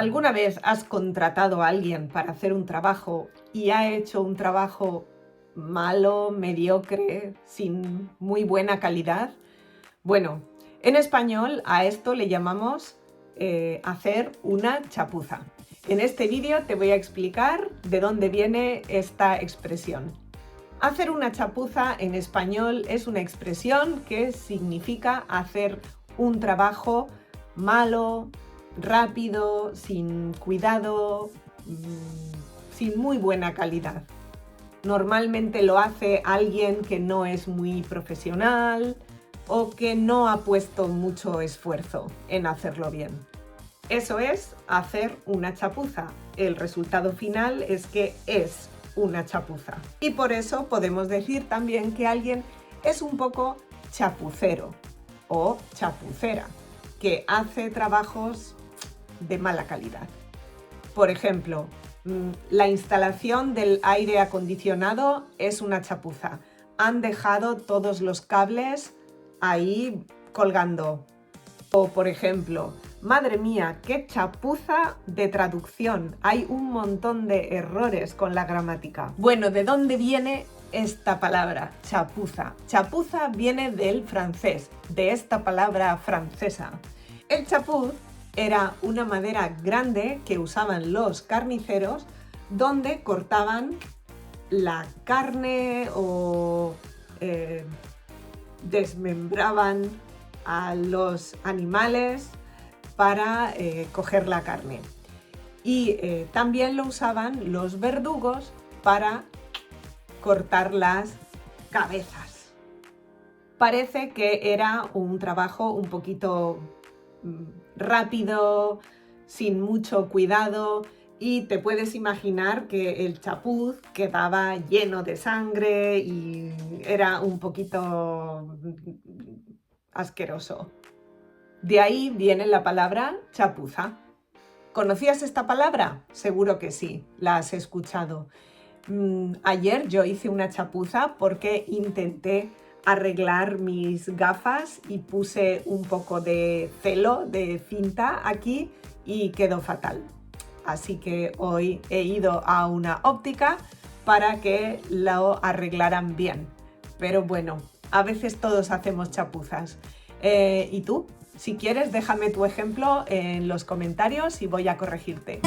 ¿Alguna vez has contratado a alguien para hacer un trabajo y ha hecho un trabajo malo, mediocre, sin muy buena calidad? Bueno, en español a esto le llamamos hacer una chapuza. En este vídeo te voy a explicar de dónde viene esta expresión. Hacer una chapuza en español es una expresión que significa hacer un trabajo malo, rápido, sin cuidado, sin muy buena calidad. Normalmente lo hace alguien que no es muy profesional o que no ha puesto mucho esfuerzo en hacerlo bien. Eso es hacer una chapuza. El resultado final es que es una chapuza. Y por eso podemos decir también que alguien es un poco chapucero o chapucera, que hace trabajos de mala calidad. Por ejemplo, la instalación del aire acondicionado es una chapuza. Han dejado todos los cables ahí colgando. O, por ejemplo, madre mía, qué chapuza de traducción. Hay un montón de errores con la gramática. Bueno, ¿de dónde viene esta palabra, chapuza? Chapuza viene del francés, de esta palabra francesa. El chapuz era una madera grande que usaban los carniceros donde cortaban la carne o desmembraban a los animales para coger la carne. Y también lo usaban los verdugos para cortar las cabezas. Parece que era un trabajo un poquito rápido, sin mucho cuidado, y te puedes imaginar que el chapuz quedaba lleno de sangre y era un poquito asqueroso. De ahí viene la palabra chapuza. ¿Conocías esta palabra? Seguro que sí, la has escuchado. Ayer yo hice una chapuza porque intenté arreglar mis gafas y puse un poco de celo, de cinta aquí y quedó fatal. Así que hoy he ido a una óptica para que lo arreglaran bien. Pero bueno, a veces todos hacemos chapuzas. ¿Y tú? Si quieres, déjame tu ejemplo en los comentarios y voy a corregirte.